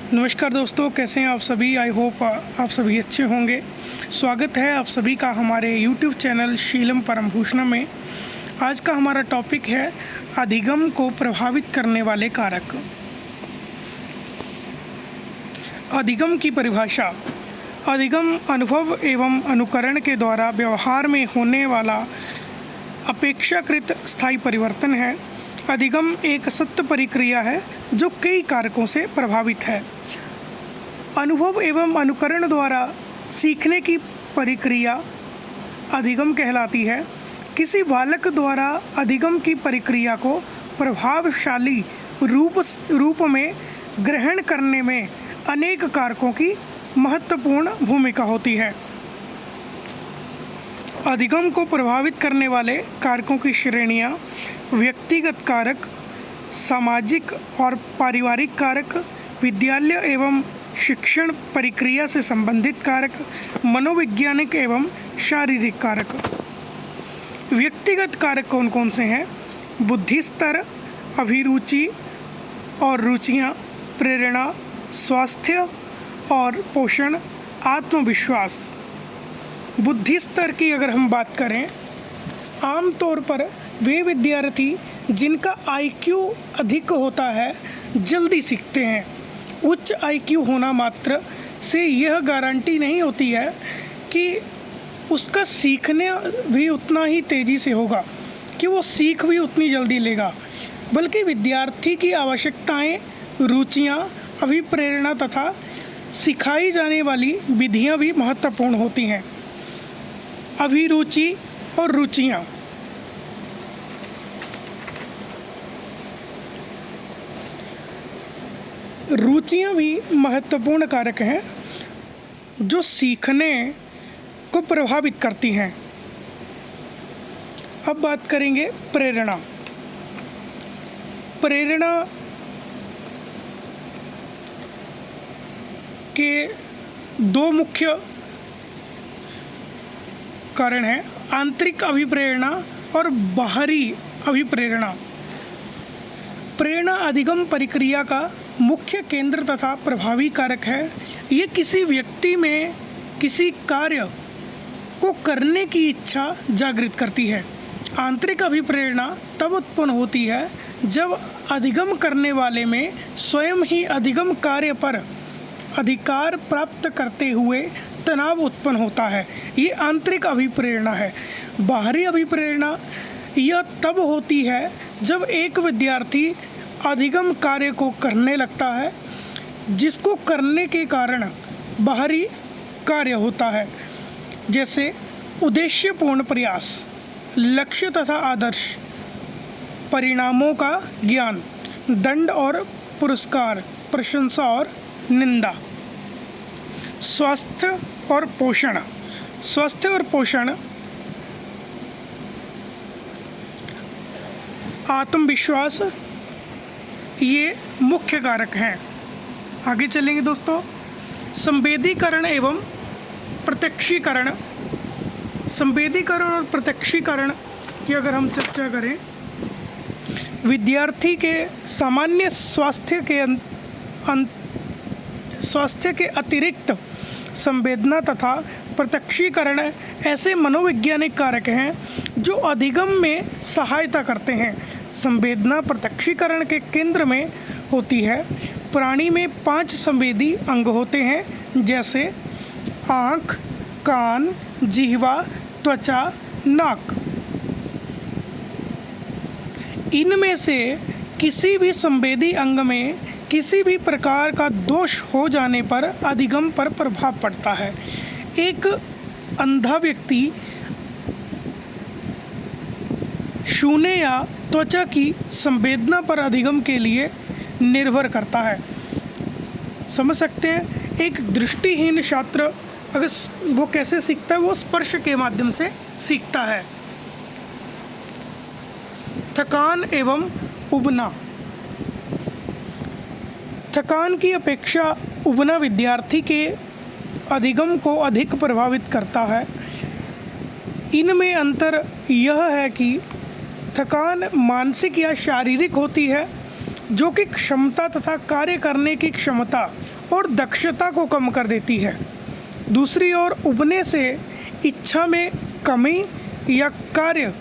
नमस्कार दोस्तों, कैसे हैं आप सभी। आई होप आप सभी अच्छे होंगे। स्वागत है आप सभी का हमारे YouTube चैनल शीलम परमभूषणम में। आज का हमारा टॉपिक है अधिगम को प्रभावित करने वाले कारक। अधिगम की परिभाषा। अधिगम अनुभव एवं अनुकरण के द्वारा व्यवहार में होने वाला अपेक्षाकृत स्थायी परिवर्तन है। अधिगम एक सत्य प्रक्रिया है जो कई कारकों से प्रभावित है। अनुभव एवं अनुकरण द्वारा सीखने की प्रक्रिया अधिगम कहलाती है। किसी बालक द्वारा अधिगम की प्रक्रिया को प्रभावशाली रूप में ग्रहण करने में अनेक कारकों की महत्वपूर्ण भूमिका होती है। अधिगम को प्रभावित करने वाले कारकों की श्रेणियाँ: व्यक्तिगत कारक, सामाजिक और पारिवारिक कारक, विद्यालय एवं शिक्षण प्रक्रिया से संबंधित कारक, मनोवैज्ञानिक एवं शारीरिक कारक। व्यक्तिगत कारक कौन कौन से हैं? बुद्धि स्तर, अभिरुचि और रुचियाँ, प्रेरणा, स्वास्थ्य और पोषण, आत्मविश्वास। बुद्धि स्तर की अगर हम बात करें, आमतौर पर वे विद्यार्थी जिनका IQ अधिक होता है जल्दी सीखते हैं। उच्च IQ होना मात्र से यह गारंटी नहीं होती है कि उसका सीखने भी उतना ही तेज़ी से होगा, कि वो सीख भी उतनी जल्दी लेगा, बल्कि विद्यार्थी की आवश्यकताएं, रुचियां, अभिप्रेरणा तथा सिखाई जाने वाली विधियां भी महत्वपूर्ण होती हैं। अभिरुचि और रुचियां। रुचियां भी महत्वपूर्ण कारक हैं जो सीखने को प्रभावित करती हैं। अब बात करेंगे प्रेरणा। प्रेरणा के दो मुख्य कारण हैं: आंतरिक अभिप्रेरणा और बाहरी अभिप्रेरणा। प्रेरणा अधिगम प्रक्रिया का मुख्य केंद्र तथा प्रभावी कारक है। ये किसी व्यक्ति में किसी कार्य को करने की इच्छा जागृत करती है। आंतरिक अभिप्रेरणा तब उत्पन्न होती है जब अधिगम करने वाले में स्वयं ही अधिगम कार्य पर अधिकार प्राप्त करते हुए तनाव उत्पन्न होता है। ये आंतरिक अभिप्रेरणा है। बाहरी अभिप्रेरणा यह तब होती है जब एक विद्यार्थी अधिगम कार्य को करने लगता है जिसको करने के कारण बाहरी कार्य होता है, जैसे उद्देश्यपूर्ण प्रयास, लक्ष्य तथा आदर्श, परिणामों का ज्ञान, दंड और पुरस्कार, प्रशंसा और निंदा। स्वास्थ्य और पोषण। स्वास्थ्य और पोषण, आत्मविश्वास, ये मुख्य कारक हैं। आगे चलेंगे दोस्तों। संवेदीकरण एवं प्रत्यक्षीकरण। संवेदीकरण और प्रत्यक्षीकरण की अगर हम चर्चा करें, विद्यार्थी के सामान्य स्वास्थ्य के अतिरिक्त संवेदना तथा प्रत्यक्षीकरण ऐसे मनोवैज्ञानिक कारक हैं जो अधिगम में सहायता करते हैं। संवेदना प्रत्यक्षीकरण के केंद्र में होती है। प्राणी में 5 संवेदी अंग होते हैं, जैसे आँख, कान, जिह्वा, त्वचा, नाक। इनमें से किसी भी संवेदी अंग में किसी भी प्रकार का दोष हो जाने पर अधिगम पर प्रभाव पड़ता है। एक अंधा व्यक्ति छूने या त्वचा की संवेदना पर अधिगम के लिए निर्भर करता है। समझ सकते हैं, एक दृष्टिहीन छात्र अगर वो कैसे सीखता है, वो स्पर्श के माध्यम से सीखता है। थकान एवं उबना। थकान की अपेक्षा उबना विद्यार्थी के अधिगम को अधिक प्रभावित करता है। इनमें अंतर यह है कि थकान मानसिक या शारीरिक होती है, जो कि क्षमता तथा कार्य करने की क्षमता और दक्षता को कम कर देती है। दूसरी ओर उबने से इच्छा में कमी या कार्य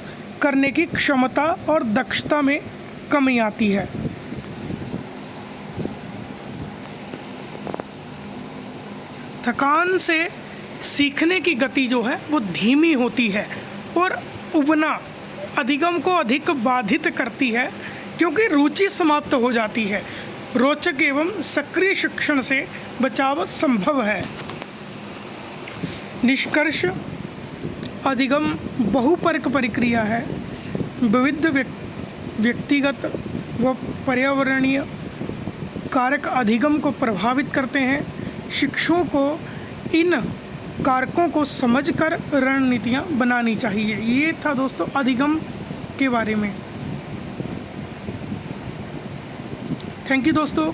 करने की क्षमता और दक्षता में कमी आती है। थकान से सीखने की गति जो है वो धीमी होती है और उबना अधिगम को अधिक बाधित करती है, क्योंकि रुचि समाप्त हो जाती है। रोचक एवं सक्रिय शिक्षण से बचाव संभव है। निष्कर्ष, अधिगम बहुपरक प्रक्रिया है। विविध व्यक्तिगत व पर्यावरणीय कारक अधिगम को प्रभावित करते हैं। शिक्षकों को इन कारकों को समझकर रणनीतियाँ बनानी चाहिए। ये था दोस्तों अधिगम के बारे में। थैंक यू दोस्तों,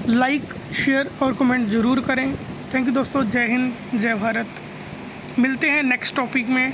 लाइक शेयर और कमेंट ज़रूर करें। थैंक यू दोस्तों, जय हिंद जय भारत। मिलते हैं नेक्स्ट टॉपिक में।